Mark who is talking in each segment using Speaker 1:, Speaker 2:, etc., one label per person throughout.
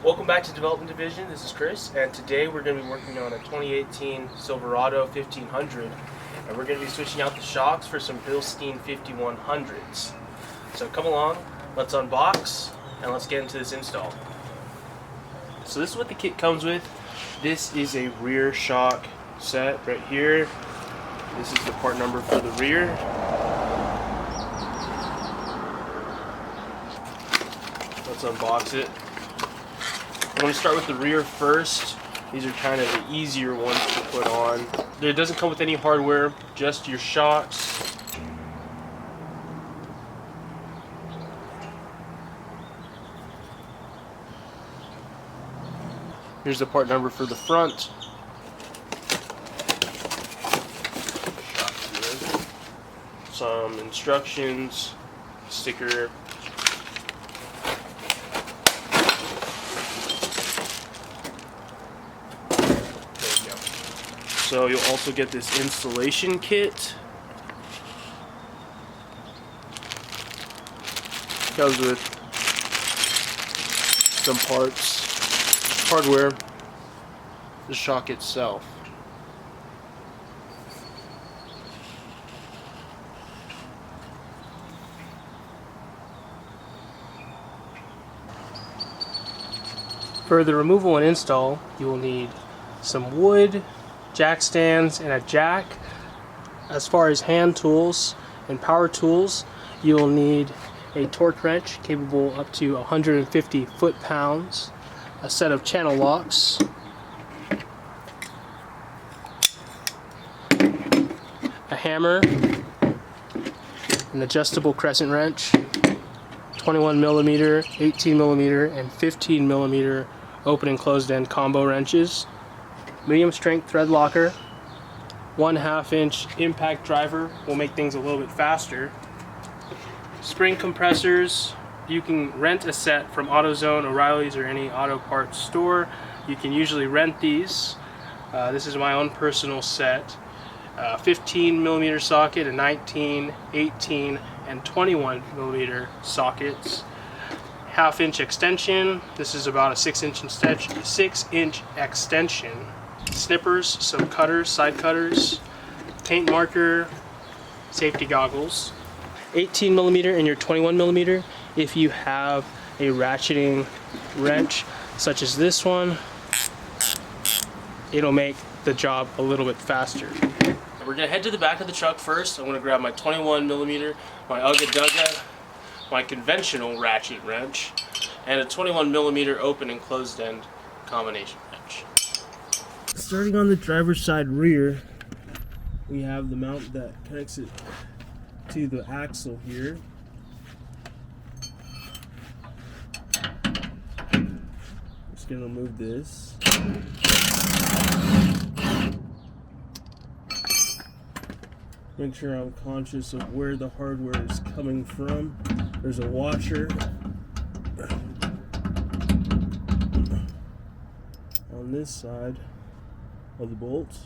Speaker 1: Welcome back to Development Division. This is Chris, and today we're going to be working on a 2018 Silverado 1500, and we're going to be switching out the shocks for some Bilstein 5100s. So come along, let's unbox, and let's get into this install. So this is what the kit comes with. This is a rear shock set right here. This is the part number for the rear. Let's unbox it. I'm going to start with the rear first. These are kind of the easier ones to put on. It doesn't come with any hardware, just your shocks. Here's the part number for the front. Some instructions, sticker. So you'll also get this installation kit. Comes with some parts, hardware, the shock itself. For the removal and install, you will need some wood, jack stands, and a jack. As far as hand tools and power tools, you will need a torque wrench capable up to 150 foot-pounds, a set of channel locks, a hammer, an adjustable crescent wrench, 21mm, 18mm, and 15mm open and closed end combo wrenches, medium strength thread locker, 1/2 inch impact driver will make things a little bit faster, spring compressors. You can rent a set from AutoZone, O'Reilly's, or any auto parts store. You can usually rent these. This is my own personal set. 15mm socket, a 19, 18, and 21mm sockets. 1/2 inch extension. This is about a 6-inch extension. Snippers, some cutters, side cutters, paint marker, safety goggles. 18mm and your 21mm. If you have a ratcheting wrench such as this one, it'll make the job a little bit faster. We're gonna head to the back of the truck first. I'm gonna grab my 21mm, my Ugga Dugga, my conventional ratchet wrench, and a 21mm open and closed end combination wrench. Starting on the driver's side rear, we have the mount that connects it to the axle here. Just gonna remove this. Make sure I'm conscious of where the hardware is coming from. There's a washer on this side of the bolts.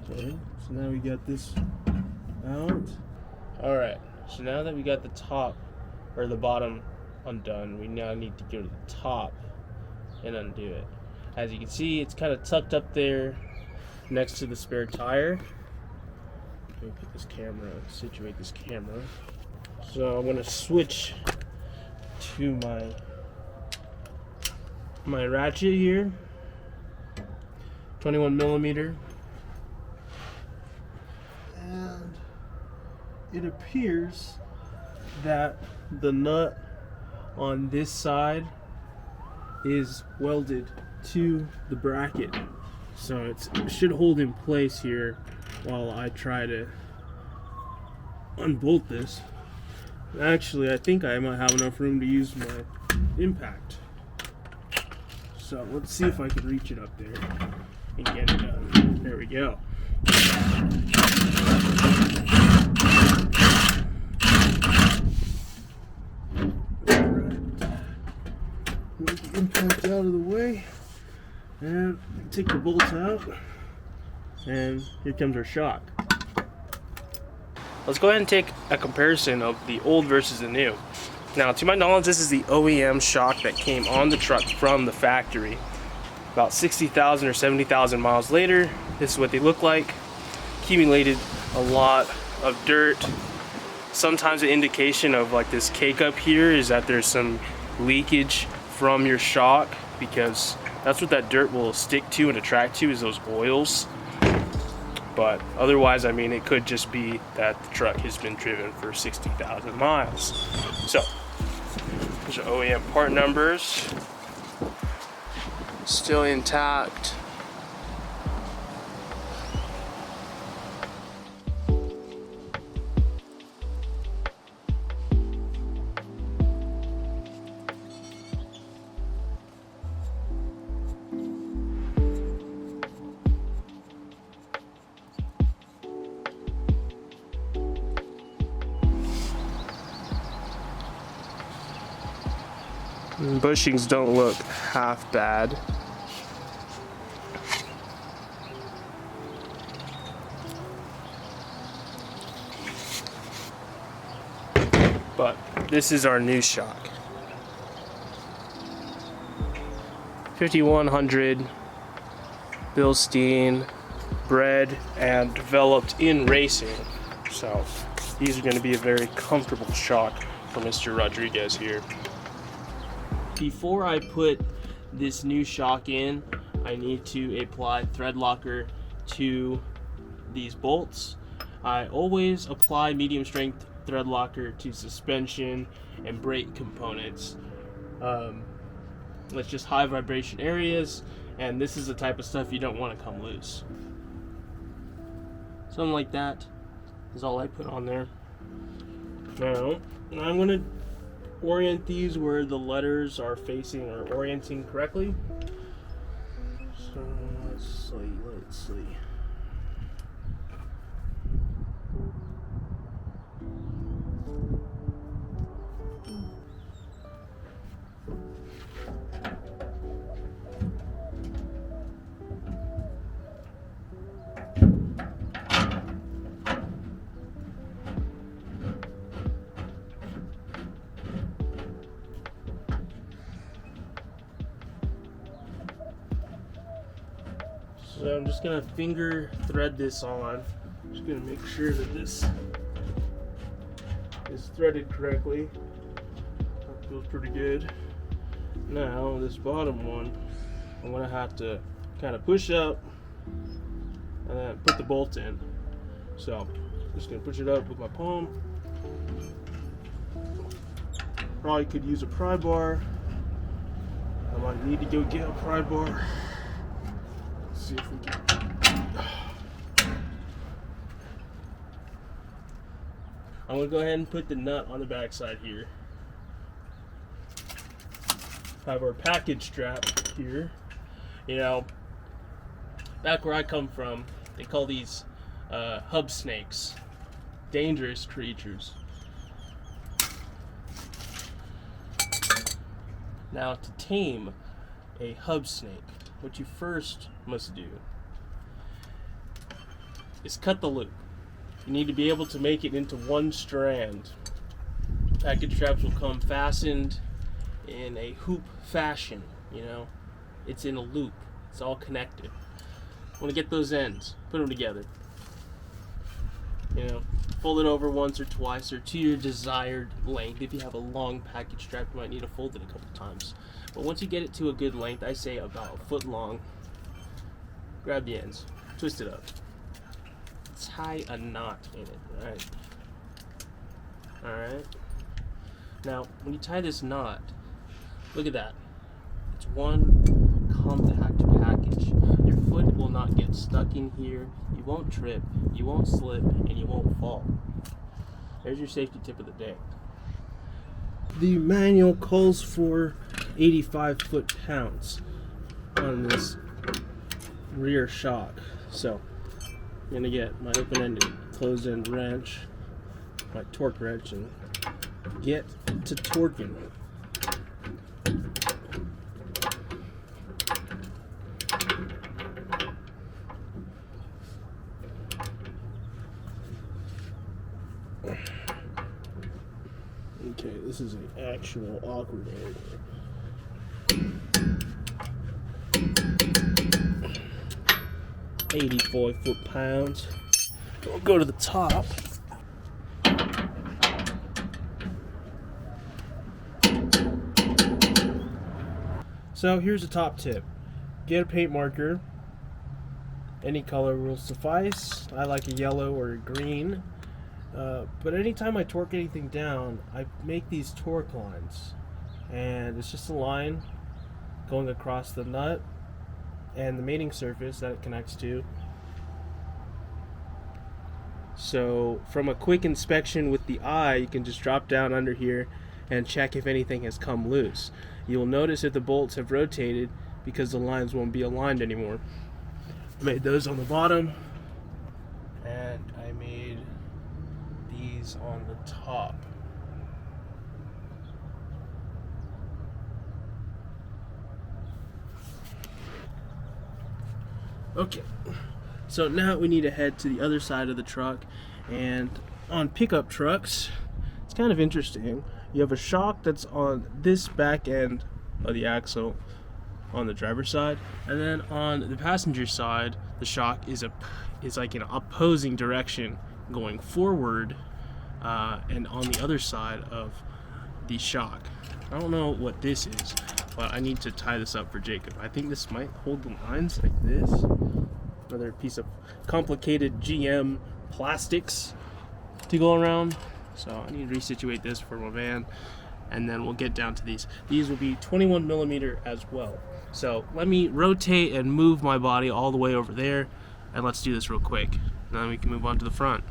Speaker 1: Okay, so now we got this out. Alright, so now that we got the top, or the bottom, undone, we now need to go to the top and undo it. As you can see, it's kind of tucked up there next to the spare tire. Let me put this camera, situate this camera. So I'm going to switch to my ratchet here, 21mm, and it appears that the nut on this side is welded to the bracket, so it should hold in place here while I try to unbolt this. Actually, I think I might have enough room to use my impact. So let's see if I can reach it up there and get it done. There we go. Move the impact out of the way and take the bolts out, and here comes our shock. Let's go ahead and take a comparison of the old versus the new. Now, to my knowledge, this is the OEM shock that came on the truck from the factory. About 60,000 or 70,000 miles later, this is what they look like. Accumulated a lot of dirt. Sometimes the indication of like this cake up here is that there's some leakage from your shock, because that's what that dirt will stick to and attract to, is those oils. But otherwise, I mean, it could just be that the truck has been driven for 60,000 miles. So, there's your OEM part numbers. Still intact. Bushings don't look half bad. But this is our new shock. 5100 Bilstein, bred and developed in racing. So these are going to be a very comfortable shock for Mr. Rodriguez here. Before I put this new shock in, I need to apply thread locker to these bolts. I always apply medium strength thread locker to suspension and brake components. It's just high vibration areas, and this is the type of stuff you don't want to come loose. Something like that is all I put on there. Now, I'm going to orient these where the letters are facing or orienting correctly. So let's see. So I'm just gonna finger thread this on. Just gonna make sure that this is threaded correctly. That feels pretty good. Now this bottom one, I'm gonna have to kind of push up and then put the bolt in. So I'm just gonna push it up with my palm. Probably could use a pry bar. I might need to go get a pry bar. See if we can. I'm gonna go ahead and put the nut on the back side here. Have our package strap here. You know, back where I come from, they call these hub snakes. Dangerous creatures. Now, to tame a hub snake, what you first must do is cut the loop. You need to be able to make it into one strand. Package straps will come fastened in a hoop fashion, you know. It's in a loop. It's all connected. I want to get those ends, put them together. You know, fold it over once or twice or to your desired length. If you have a long package strap, you might need to fold it a couple times. But once you get it to a good length, I say about a foot long, grab the ends, twist it up, tie a knot in it, right? Alright. Now, when you tie this knot, look at that. It's one compact package. Your foot will not get stuck in here, you won't trip, you won't slip, and you won't fall. There's your safety tip of the day. The manual calls for 85 foot-pounds on this rear shock. So I'm going to get my open-ended closed-end wrench, my torque wrench, and get to torquing. Okay, this this is an actual awkward area. 84 foot-pounds. We'll go to the top. So here's a top tip. Get a paint marker. Any color will suffice. I like a yellow or a green. But anytime I torque anything down, I make these torque lines. And it's just a line going across the nut and the mating surface that it connects to. So from a quick inspection with the eye, you can just drop down under here and check if anything has come loose. You'll notice that the bolts have rotated because the lines won't be aligned anymore. I made those on the bottom, and I made these on the top. Okay, so now we need to head to the other side of the truck, and on pickup trucks, it's kind of interesting. You have a shock that's on this back end of the axle on the driver's side, and then on the passenger side, the shock is like in an opposing direction going forward, and on the other side of the shock. I don't know what this is, but I need to tie this up for Jacob. I think this might hold the lines like this. Another piece of complicated GM plastics to go around. So I need to resituate this for my van, and then we'll get down to these. These will be 21 millimeter as well. So let me rotate and move my body all the way over there, and let's do this real quick. And then we can move on to the front.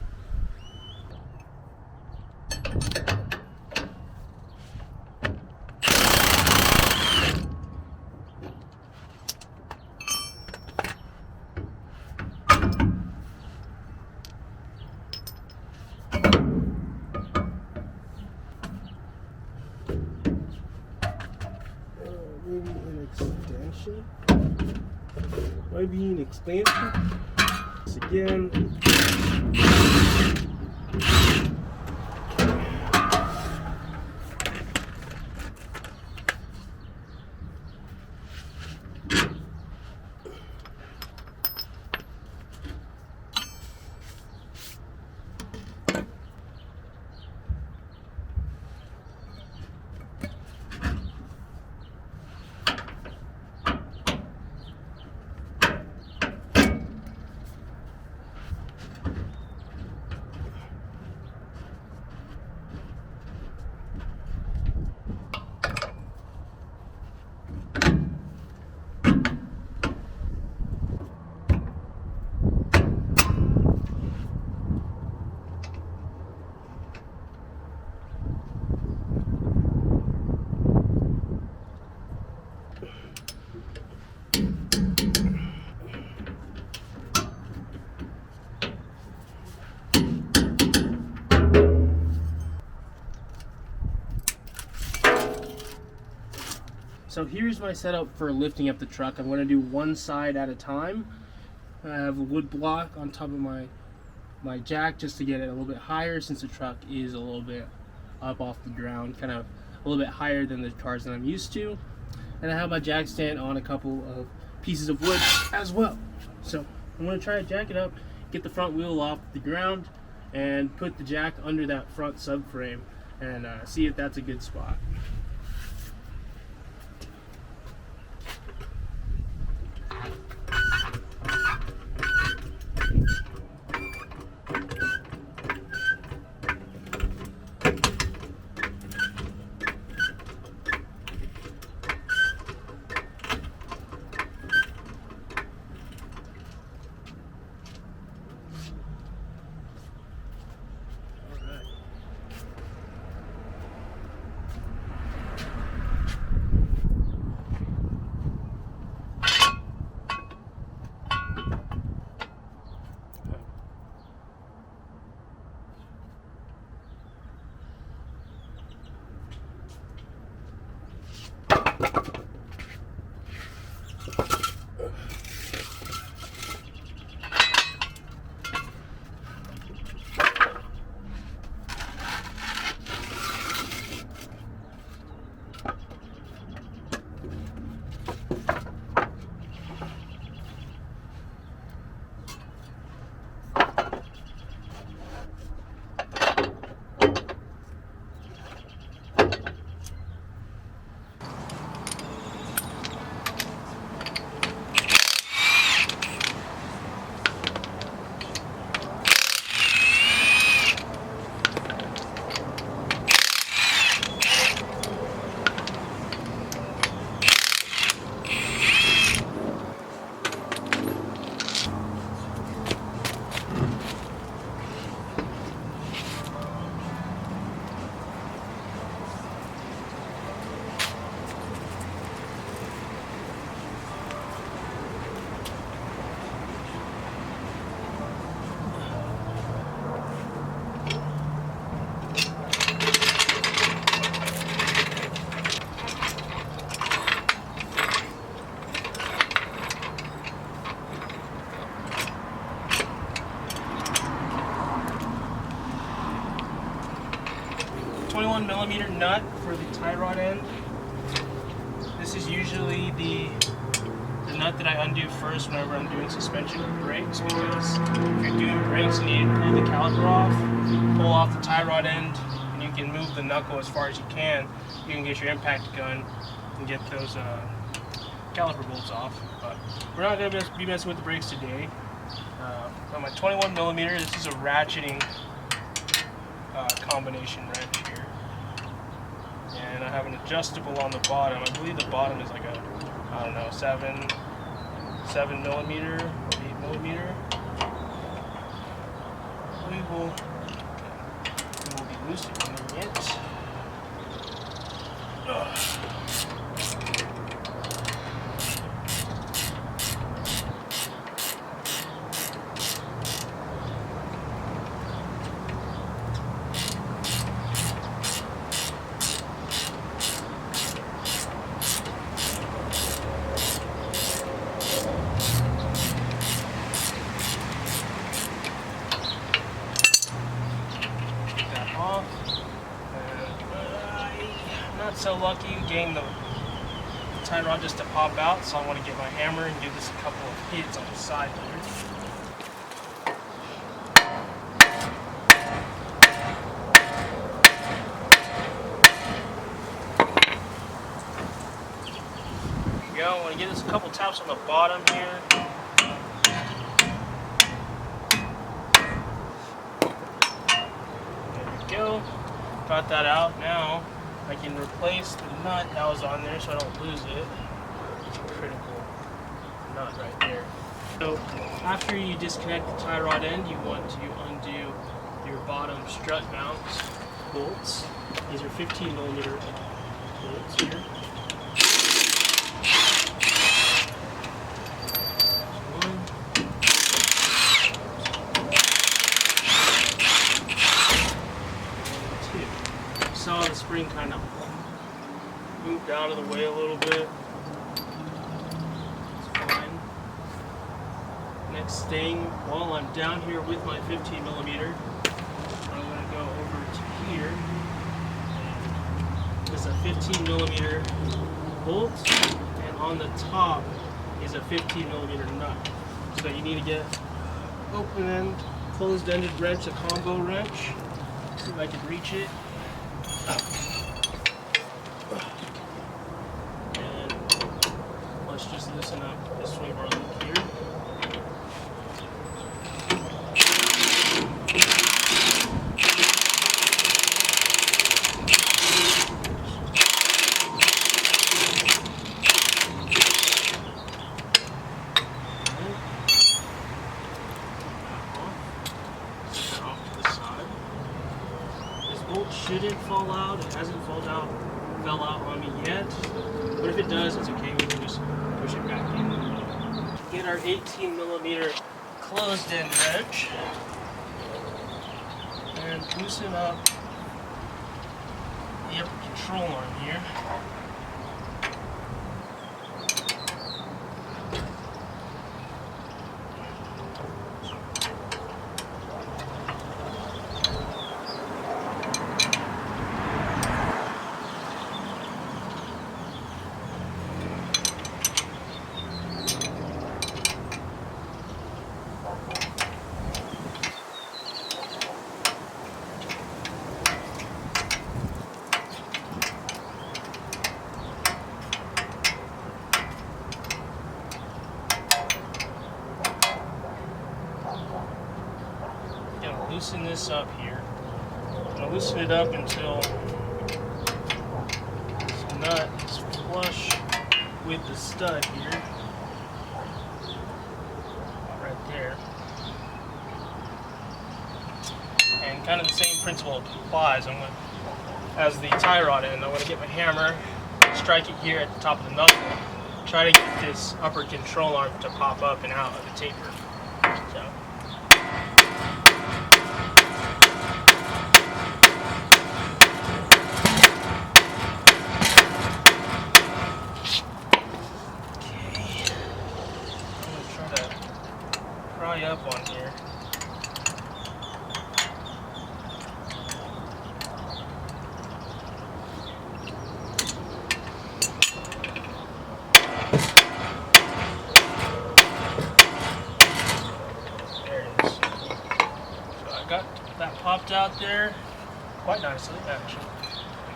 Speaker 1: Maybe an expansion. This again. So here's my setup for lifting up the truck. I'm going to do one side at a time. I have a wood block on top of my jack just to get it a little bit higher, since the truck is a little bit up off the ground, kind of a little bit higher than the cars that I'm used to. And I have my jack stand on a couple of pieces of wood as well. So I'm going to try to jack it up, get the front wheel off the ground, and put the jack under that front subframe and see if that's a good spot. mm nut for the tie rod end. This is usually the nut that I undo first whenever I'm doing suspension or brakes, because if you're doing brakes and you need to pull the caliper off, pull off the tie rod end, and you can move the knuckle as far as you can get your impact gun and get those caliper bolts off. But we're not going to be messing with the brakes today. On my 21mm, this is a ratcheting combination wrench here. And I have an adjustable on the bottom. I believe the bottom is like a, I don't know, 7mm or 8mm. We will be loosening it. So lucky getting the tie rod just to pop out, so I want to get my hammer and give this a couple of hits on the side here. There we go. I want to give this a couple taps on the bottom here. There we go. Got that out now. I can replace the nut that was on there so I don't lose it. It's a critical nut right there. So after you disconnect the tie rod end, you want to undo your bottom strut mounts bolts. These are 15mm bolts here. Saw the spring kind of moved out of the way a little bit. It's fine. Next thing, while I'm down here with my 15mm, I'm going to go over to here. There's a 15mm bolt, and on the top is a 15mm nut. So you need to get open end, closed ended wrench, a combo wrench. See if I can reach it. And let's just loosen up this swing bar loop here. Shouldn't fall out. It hasn't fell out on me yet, but if it does, it's okay. We can just push it back in. Get our 18mm closed end wrench and loosen up the upper control arm here. Loosen this up here. I'm going to loosen it up until this nut is flush with the stud here. Right there. And kind of the same principle applies. As the tie rod end, I'm going to get my hammer, strike it here at the top of the knuckle, try to get this upper control arm to pop up and out of the taper. So. Up on here. bolt out there quite nicely, actually.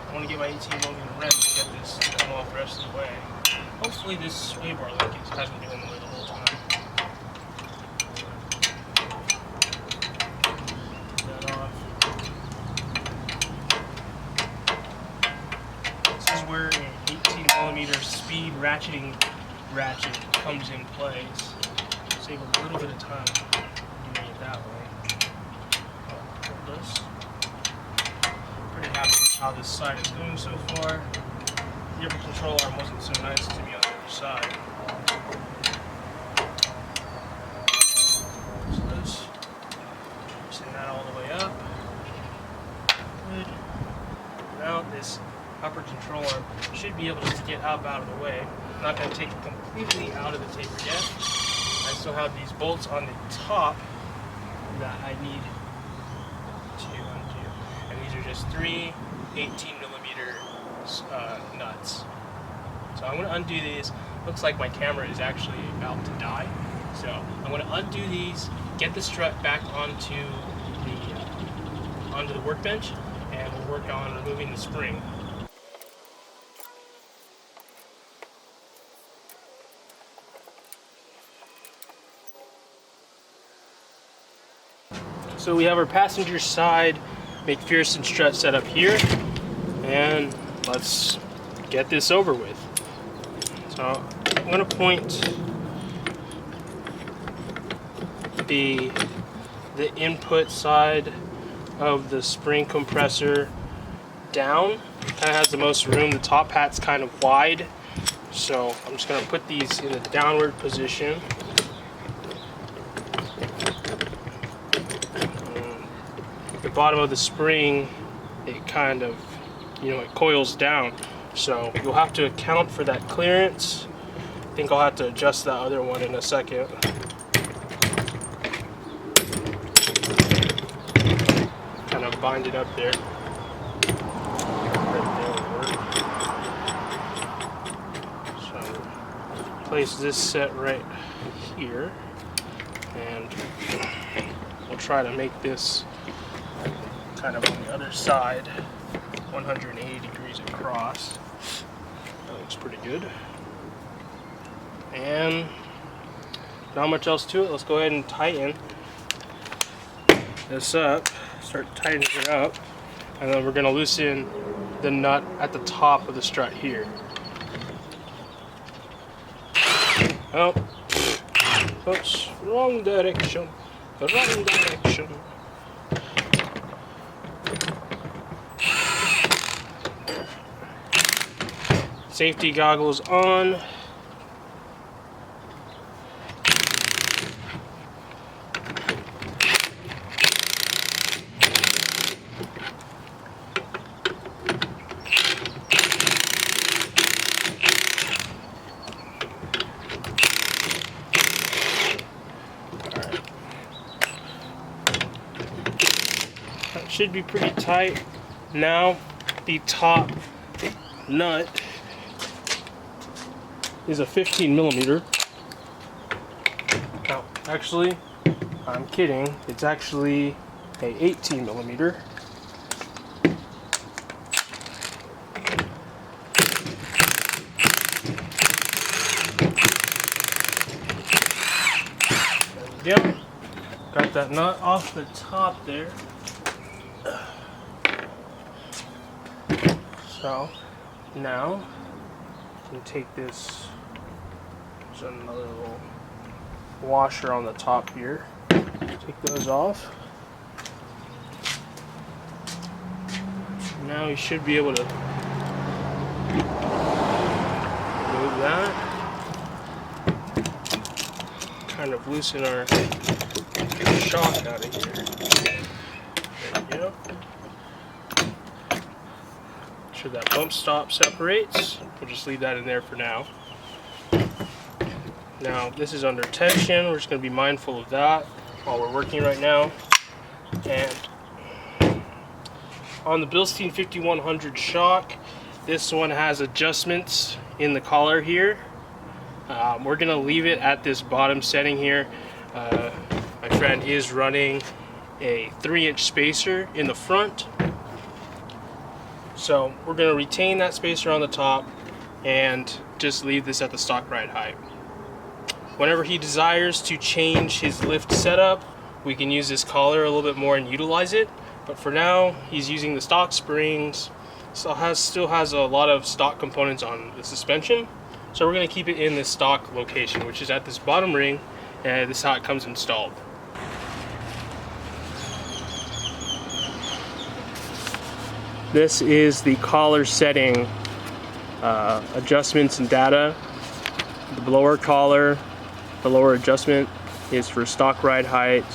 Speaker 1: I want to get my 18mm wrench to get this to come off the rest of the way. Hopefully this sway bar link hasn't been in the way the whole time. Get that off. This is where an 18mm speed ratcheting ratchet comes in place. Save a little bit of time doing it that way. Hold this. Pretty happy with how this side is going so far. The upper control arm wasn't so nice to me on the other side. So this, send that all the way up. Good. Now this upper control arm should be able to get up out of the way. I'm not going to take it completely out of the taper yet. I still have these bolts on the top that I need to undo. And these are just 3 18mm nuts. So I'm going to undo these. Looks like my camera is actually about to die. So I'm going to undo these, get the strut back onto the workbench, and we'll work on removing the spring. So we have our passenger side McPherson strut set up here, and let's get this over with. So I'm going to point the input side of the spring compressor down. Kind of has the most room. The top hat's kind of wide, so I'm just going to put these in a downward position. The bottom of the spring, it kind of, it coils down, so you'll have to account for that clearance. I think I'll have to adjust that other one in a second. Kind of bind it up there. So place this set right here, and we'll try to make this kind of on the other side, 180 degrees across. That looks pretty good. And not much else to it. Let's go ahead and tighten this up. Start tightening it up, and then we're going to loosen the nut at the top of the strut here. Oh, oops, wrong direction. The wrong direction. Safety goggles on. That should be pretty tight. Now the top nut is a 15mm. No, actually, I'm kidding. It's actually a 18mm. There we go. Got that nut off the top there. So now I can take this. There's another little washer on the top here. Take those off. Now you should be able to remove that. Kind of loosen our shock out of here. There we go. Make sure that bump stop separates. We'll just leave that in there for now. Now this is under tension. We're just going to be mindful of that while we're working right now. And on the Bilstein 5100 shock, this one has adjustments in the collar here. We're going to leave it at this bottom setting here. My friend is running a 3-inch spacer in the front. So we're going to retain that spacer on the top and just leave this at the stock ride height. Whenever he desires to change his lift setup, we can use this collar a little bit more and utilize it. But for now, he's using the stock springs. Still has a lot of stock components on the suspension. So we're going to keep it in this stock location, which is at this bottom ring, and this is how it comes installed. This is the collar setting adjustments and data. The lower collar, the lower adjustment is for stock ride height.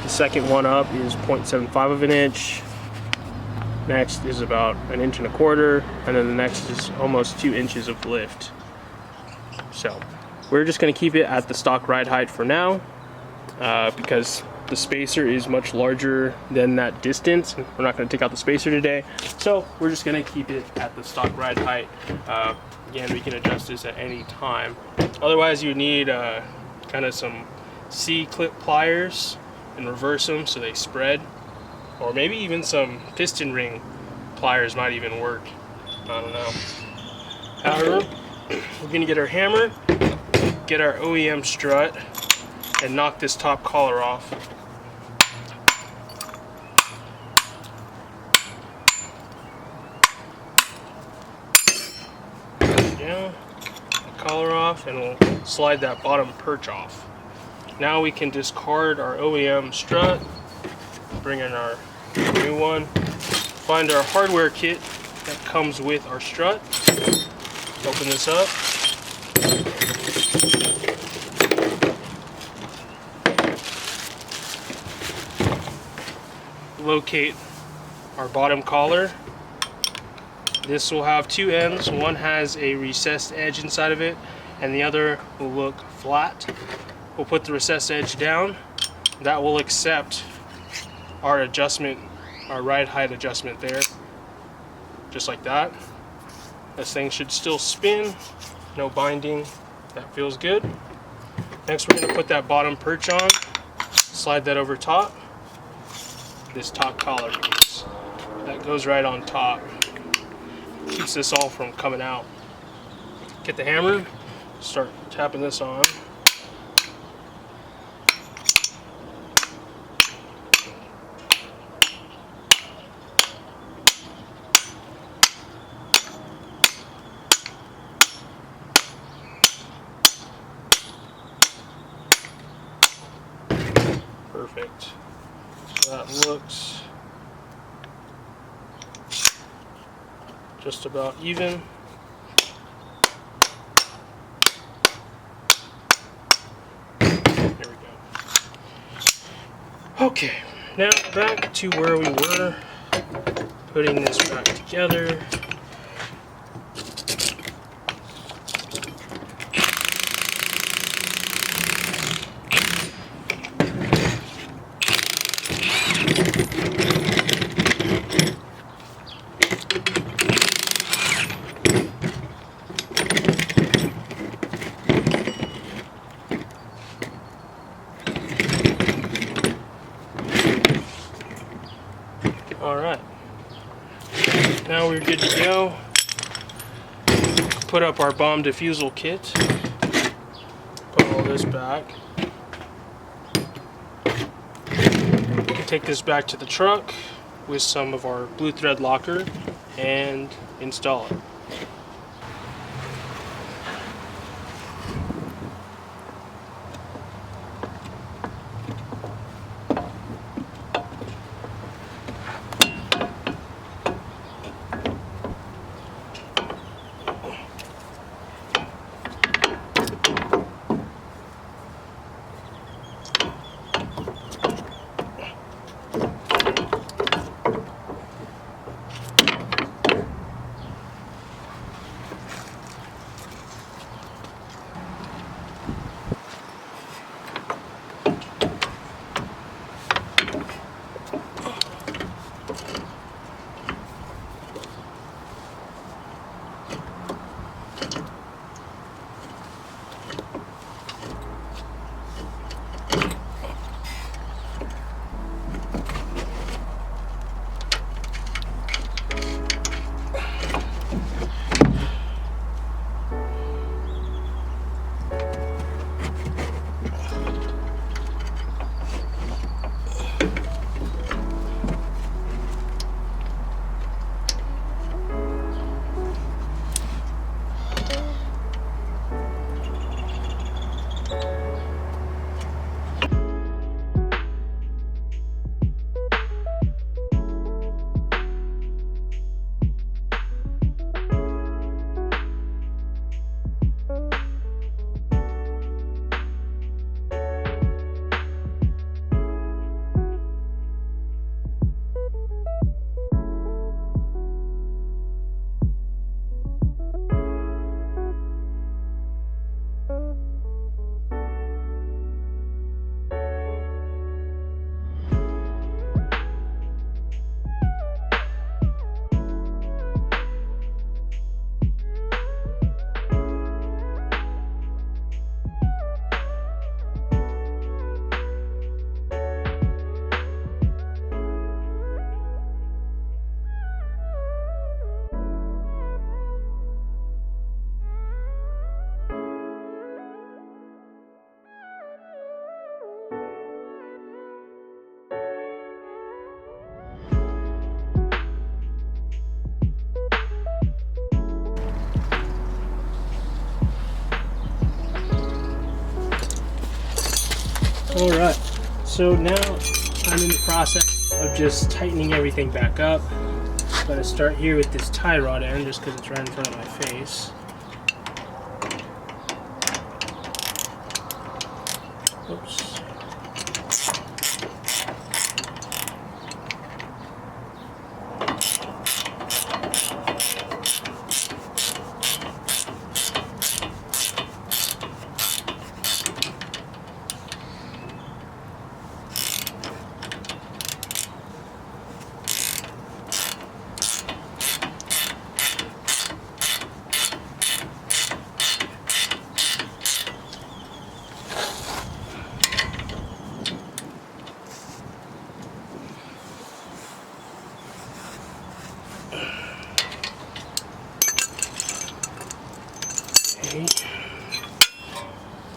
Speaker 1: The second one up is 0.75 of an inch. Next is about 1.25 inches, and then the next is almost 2 inches of lift. So we're just going to keep it at the stock ride height for now, because the spacer is much larger than that distance. We're not going to take out the spacer today, so we're just going to keep it at the stock ride height. Again, we can adjust this at any time. Otherwise, you need kind of some C-clip pliers and reverse them so they spread. Or maybe even some piston ring pliers might even work. I don't know. However, we're going to get our hammer, get our OEM strut, and knock this top collar off. Down, collar off, and we'll slide that bottom perch off. Now we can discard our OEM strut, bring in our new one, find our hardware kit that comes with our strut, open this up, locate our bottom collar. This will have two ends. One has a recessed edge inside of it and the other will look flat. We'll put the recessed edge down. That will accept our adjustment, our ride height adjustment there, just like that. This thing should still spin, no binding. That feels good. Next, we're going to put that bottom perch on, slide that over top. This top collar piece that goes right on top keeps this all from coming out. Get the hammer, start tapping this on. Perfect. So that looks just about even. There we go. Okay, now back to where we were, putting this back together. Alright, now we're good to go. Put up our bomb defusal kit. Put all this back. Take this back to the truck with some of our blue thread locker and install it. Alright, so now I'm in the process of just tightening everything back up. I'm going to start here with this tie rod end just because it's right in front of my face. Oops.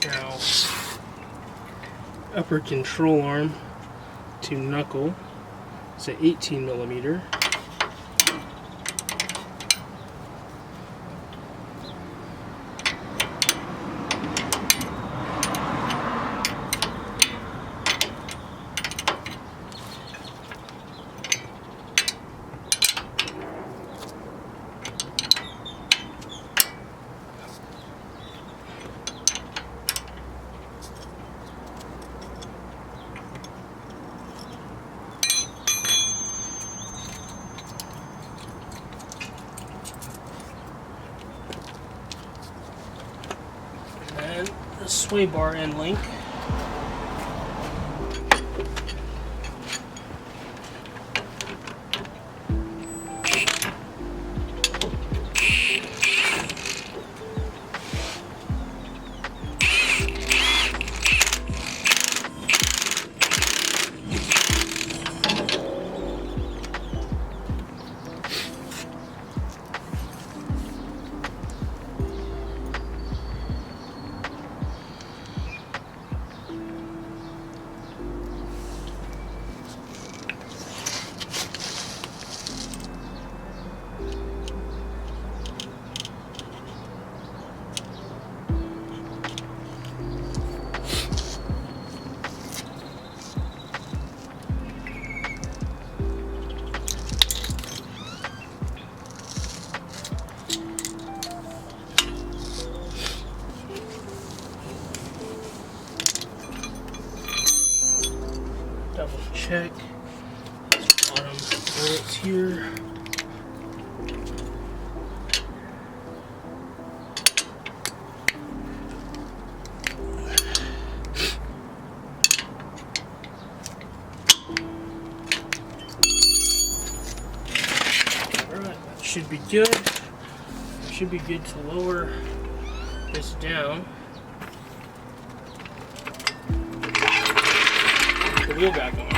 Speaker 1: Now, upper control arm to knuckle. It's an 18 millimeter. And the sway bar end link. Double check bottom bolts here. Alright, that should be good. Should be good to lower this down. Put the wheel back on.